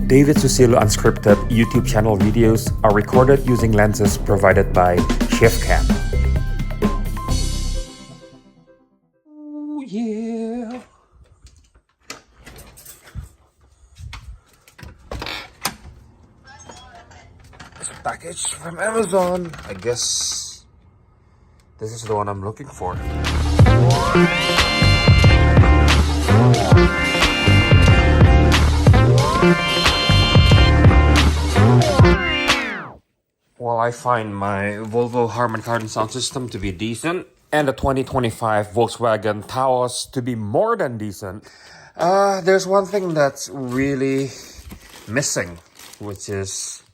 David Susilo Unscripted YouTube channel videos are recorded using lenses provided by ShiftCam. Oh yeah! It's a package from Amazon. I guess this is the one I'm looking for. Well, I find my Volvo Harman Kardon sound system to be decent, and the 2025 Volkswagen Taos to be more than decent. There's one thing that's really missing, which is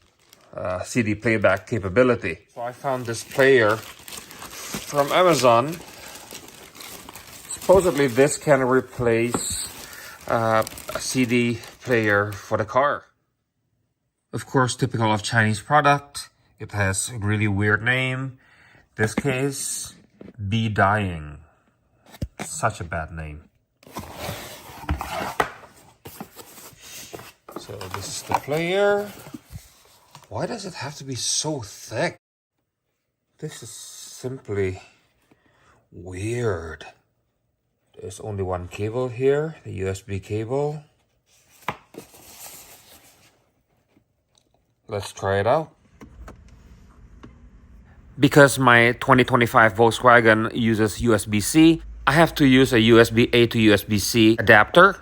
CD playback capability. So I found this player from Amazon. Supposedly this can replace a CD player for the car. Of course, typical of Chinese product. It has a really weird name. This case, Bdying. Such a bad name. So this is the player. Why does it have to be so thick? This is simply weird. There's only one cable here, the USB cable. Let's try it out. Because my 2025 Volkswagen uses USB-C, I have to use a USB-A to USB-C adapter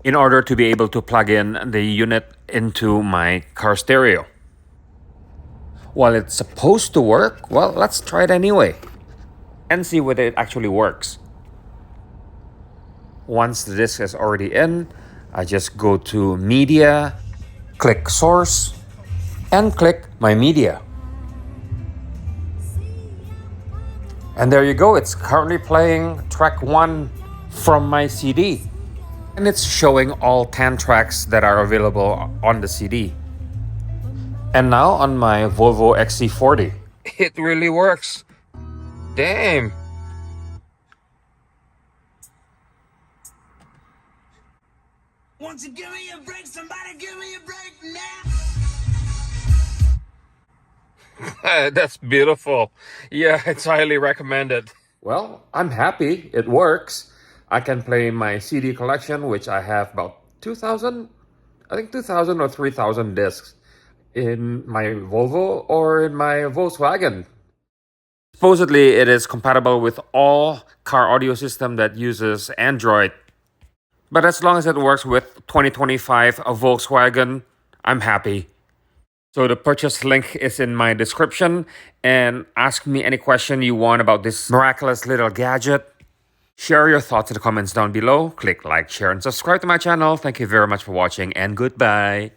in order to be able to plug in the unit into my car stereo. While it's supposed to work, well, let's try it anyway and see whether it actually works. Once the disc is already in, I just go to Media, click Source, and click My Media. And there you go, it's currently playing track 1 from my CD. And it's showing all 10 tracks that are available on the CD. And now on my Volvo XC40, it really works. Damn. Won't you give me a break? Somebody give me a break now. That's beautiful. Yeah, it's highly recommended. Well, I'm happy. It works. I can play my CD collection, which I have about 2,000, I think 2,000 or 3,000 discs in my Volvo or in my Volkswagen. Supposedly, it is compatible with all car audio system that uses Android. But as long as it works with 2025 Volkswagen, I'm happy. So the purchase link is in my description, and ask me any question you want about this miraculous little gadget. Share your thoughts in the comments down below. Click like, share, and subscribe to my channel. Thank you very much for watching, and goodbye.